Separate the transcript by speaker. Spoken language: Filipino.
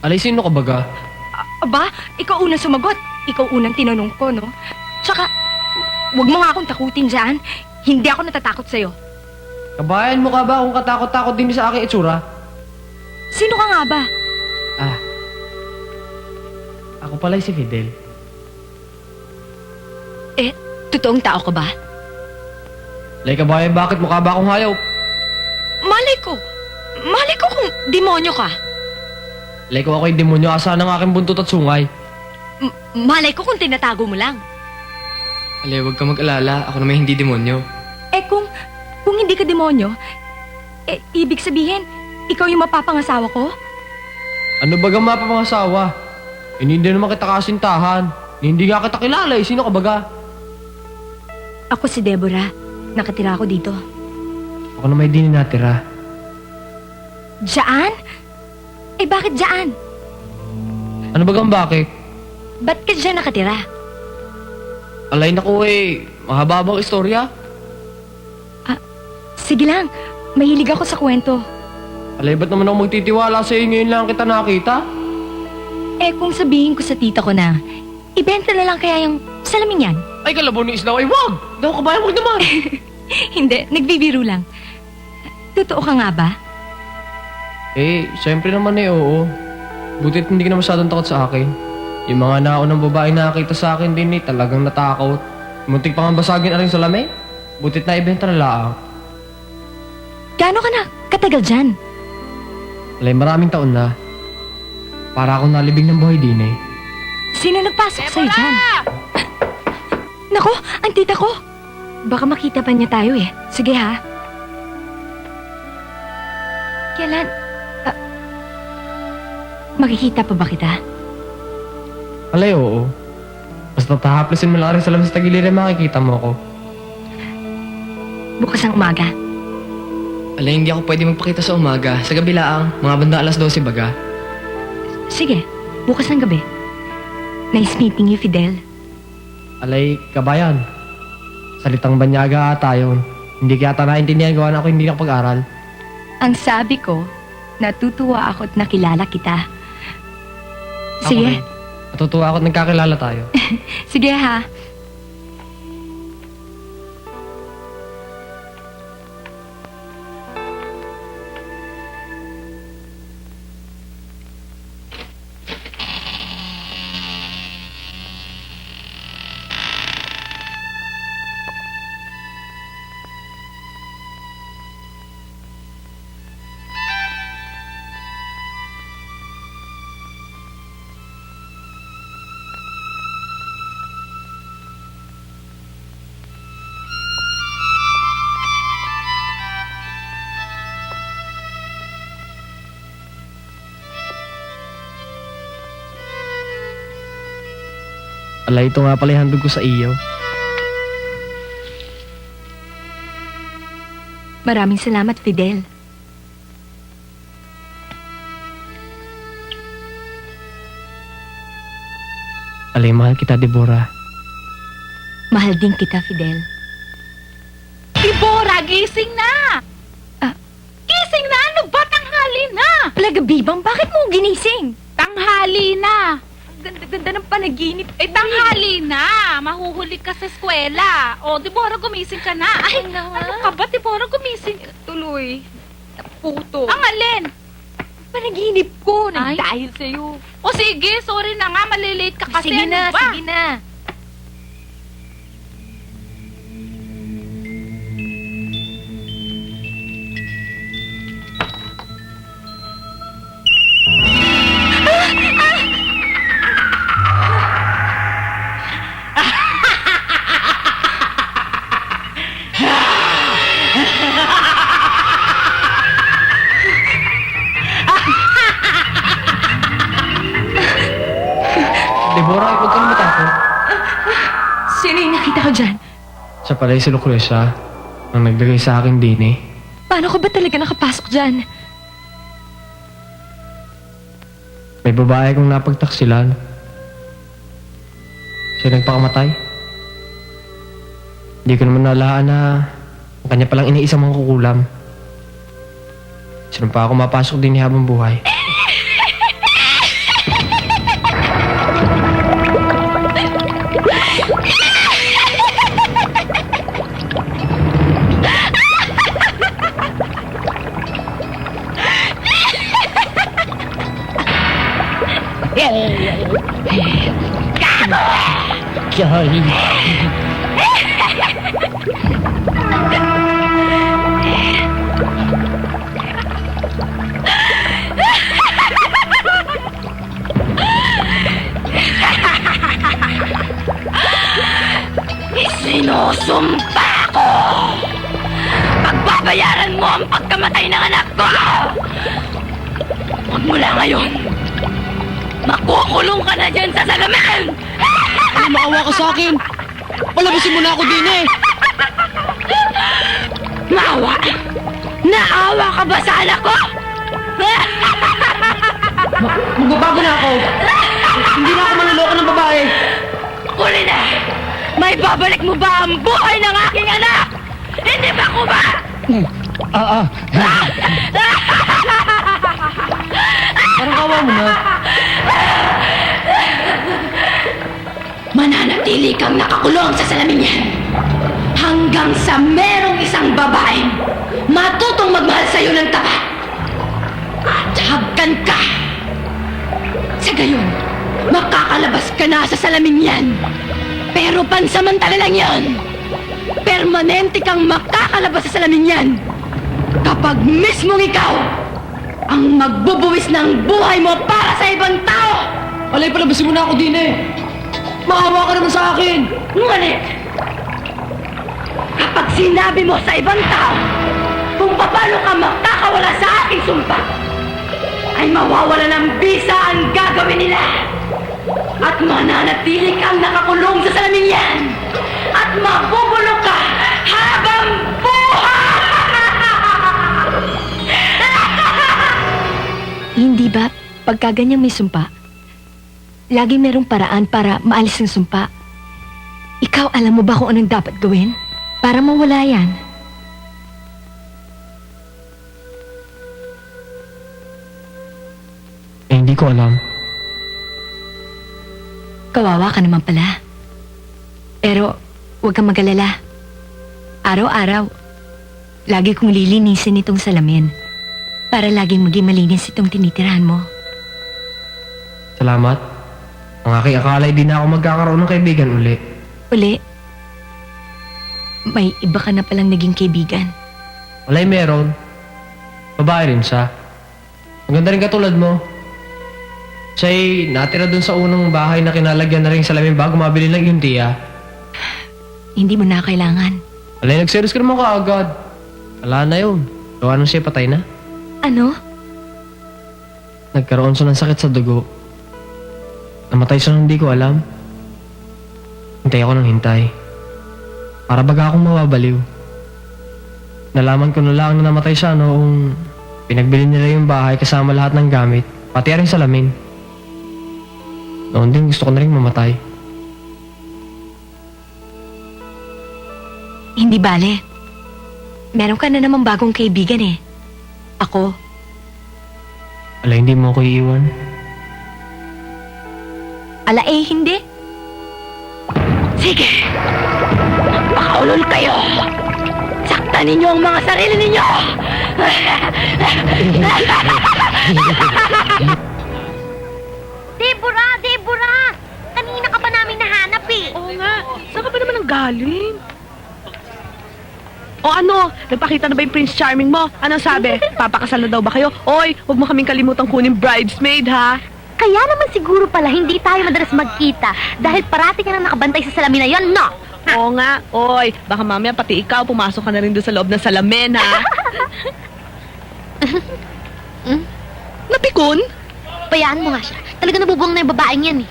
Speaker 1: Alay, sino ka baga?
Speaker 2: Aba, ikaw unang sumagot. Ikaw unang tinanong ko, no? Tsaka, huwag mo nga akong takutin dyan. Hindi ako natatakot sa'yo.
Speaker 1: Kabayan mo ka ba kung katakot-takot din sa aking itsura?
Speaker 2: Sino ka nga ba?
Speaker 1: Ah, ako pala si Fidel.
Speaker 2: Eh, totoong tao ka ba?
Speaker 1: Alay, kabayan, bakit mukha ba akong hayop?
Speaker 2: Malay ko. Malay ko kung demonyo ka.
Speaker 1: Alay, kung ako yung demonyo, asa ng aking buntot at sungay.
Speaker 2: Malay ko kung tinatago mo lang.
Speaker 3: Alay, huwag ka mag-alala. Ako naman hindi demonyo.
Speaker 2: Eh kung hindi ka demonyo, eh ibig sabihin, ikaw yung mapapangasawa ko?
Speaker 1: Ano baga mapapangasawa? Hindi naman kita kasintahan. Hindi nga kita kilala eh. Sino ka baga?
Speaker 2: Ako si Deborah. Nakatira ako dito.
Speaker 1: Ako na may din natira.
Speaker 2: Diyan? Eh bakit diyan?
Speaker 1: Ano bagang bakit?
Speaker 2: Ba't ka diyan nakatira?
Speaker 1: Alay, naku eh. Mahaba-habang istorya.
Speaker 2: Sige lang, mahilig ako sa kwento.
Speaker 1: Alay, ba't naman ako magtitiwala sa'yo? Ngayon lang kita nakita.
Speaker 2: Eh kung sabihin ko sa tita ko na, ibenta na lang kaya yung salamin yan.
Speaker 1: Ay, kalabaw ni Islaw. Ay, wag! Daw kabayan, wag naman.
Speaker 2: Hindi, nagbibiro lang. Totoo ka nga ba?
Speaker 1: Eh, syempre naman eh, oo. Butit hindi ka na masyadong takot sa akin. Yung mga naunang babae nakakita sa akin din eh, talagang natakot. Muntik pa nga basagin na rin sa lamay. Butit na ibenta na laang.
Speaker 2: Gaano ka na katagal dyan?
Speaker 1: Alay, maraming taon na. Para akong nalibing ng buhay din eh.
Speaker 2: Sino nagpasok sa'yo dyan? Nako, ang tita ko. Baka makita pa niya tayo eh. Sige ha. Kailan? Makikita pa ba kita?
Speaker 1: Alay, oo. Basta tahaplasin mo lang rin sa labas sa tagiliran, makikita mo ako.
Speaker 2: Bukas ang umaga.
Speaker 3: Alay, hindi ako pwede magpakita sa umaga. Sa gabi laang, mga banda alas 12 baga.
Speaker 2: Sige, bukas ng gabi. Nice meeting you, Fidel.
Speaker 1: Alay, kabayan. Salitang banyaga ata yun. Hindi kaya naintindihan gawa na ako hindi nakapag-aral.
Speaker 2: Ang sabi ko, natutuwa ako at nakilala kita.
Speaker 1: Ako
Speaker 2: Sige,
Speaker 1: rin. Natutuwa ako at nagkakilala tayo.
Speaker 2: sige ha.
Speaker 1: Alay, ito nga pala yung handog ko sa iyo.
Speaker 2: Maraming salamat, Fidel.
Speaker 1: Alay, mahal kita, Deborah.
Speaker 2: Mahal din kita, Fidel.
Speaker 4: Deborah, gising na! Gising na! Ano ba? Tanghali na!
Speaker 2: Palagabibang, bakit mo ginising?
Speaker 4: Tanghali na!
Speaker 2: Ganda-ganda ng panaginip.
Speaker 4: Eh, tanghali na! Mahuhuli ka sa eskwela. O, Deborah, gumising ka na. Ay,
Speaker 2: Oo nga.
Speaker 4: ano ka ba, Deborah, gumising?
Speaker 2: Tuloy. Puto.
Speaker 4: Ang alin?
Speaker 2: Panaginip ko,
Speaker 4: Ay.
Speaker 2: nagdahil sa'yo.
Speaker 4: O, sige, sorry na nga, malilate ka kasi.
Speaker 2: Sige
Speaker 4: ano
Speaker 2: na,
Speaker 4: ba?
Speaker 2: sige na.
Speaker 1: Deborah, huwag ka na matakot.
Speaker 2: Sino yung nakita ko dyan?
Speaker 1: Siya pala yung si Lucrecia, ang naglagay sa akin din eh.
Speaker 2: Paano ka ba talaga nakapasok dyan?
Speaker 1: May babae kong napagtaksilan. Siya nagpakamatay. Hindi ko naman nalaan na ang kanya palang iniisang mga kukulam. Sino pa ako mapasok din habang buhay.
Speaker 2: Sinusumpa ko! Pagbabayaran mo ang pagkamatay ng anak ko! Magmula ngayon, makukulong ka na dyan sa salamin!
Speaker 3: Ay, maawa ka sa akin. Palabasin mo na ako din eh.
Speaker 2: Maawa? Naawa ka ba sa anak ko?
Speaker 3: Magbabago na ako. Hindi na ako manloloko ng babae.
Speaker 2: Huli na! May babalik mo ba ang buhay ng aking anak? Hindi ba ko ba?
Speaker 3: Parang kawa mo na.
Speaker 2: Mananatili kang nakakulong sa salamin yan hanggang sa merong isang babaeng matutong magmahal sa'yo ng tapat at hagkan ka. Sa gayon, makakalabas ka na sa salamin yan. Pero pansamantala lang yan. Permanente kang makakalabas sa salamin yan kapag mismong ikaw ang magbubuwis ng buhay mo para sa ibang tao.
Speaker 3: Alay, palabasin mo na ako din eh. Maawa ka naman sa akin.
Speaker 2: Ngunit, kapag sinabi mo sa ibang tao kung paano ka makakawala sa aking sumpa, ay mawawala ng bisa ang gagawin nila. At mananatili kang nakakulong sa salamin yan. At mabubulok ka habang buhay!
Speaker 5: Hindi ba, pagka ganyang may sumpa, lagi merong paraan para maalis ng sumpa? Ikaw, alam mo ba kung anong dapat gawin? Para mawala yan.
Speaker 1: Hindi ko alam.
Speaker 5: Kawawa ka naman pala. Pero, huwag kang mag-alala. Araw-araw, lagi kong lilinisin itong salamin para laging maging malinis itong tinitirahan mo.
Speaker 1: Salamat. Ang aking akala di na ako magkakaroon ng kaibigan uli.
Speaker 5: Uli, may iba ka na palang naging kaibigan.
Speaker 1: Walay meron. Babae rin siya. Ang ganda rin katulad mo. Siya'y natira dun sa unang bahay na kinalagyan na rin yung salamin bago mabili ng yung tiya.
Speaker 5: Hindi mo na kailangan.
Speaker 1: Walay, nagselos ka naman kaagad. Wala na yun. Gawa nung siya patay na.
Speaker 5: Ano?
Speaker 1: Nagkaroon siya ng sakit sa dugo. Namatay siya nang hindi ko alam. Hintay ako ng hintay. Para baga akong mababaliw. Nalaman ko na lang na namatay siya noong pinagbili nila yung bahay kasama lahat ng gamit, pati rin salamin. Noon din gusto ko na rin mamatay.
Speaker 5: Hindi bale. Meron ka na namang bagong kaibigan eh. Ako.
Speaker 1: Ala, hindi mo ako iiwan.
Speaker 5: Ala eh, hindi.
Speaker 2: Sige! Magpakaulol kayo! Saktan ninyo ang mga sarili ninyo!
Speaker 4: Deborah! Deborah! Kanina ka pa namin nahanap eh.
Speaker 6: Oo nga. Saan ka ba naman ang galing? O ano? Nagpakita na ba yung Prince Charming mo? Anong sabi? Papakasal na daw ba kayo? Oy, huwag mo kaming kalimutang kunin bridesmaid, ha?
Speaker 4: Kaya naman siguro pala hindi tayo madalas magkita dahil parati ka nang nakabantay sa salamin na yon, no?
Speaker 6: Oo nga. Oy, baka mamaya pati ikaw pumasok ka na rin doon sa loob ng salamin, ha? Napikon?
Speaker 4: Bayaan mo nga siya. Talaga nabubuang na yung babaeng yan eh.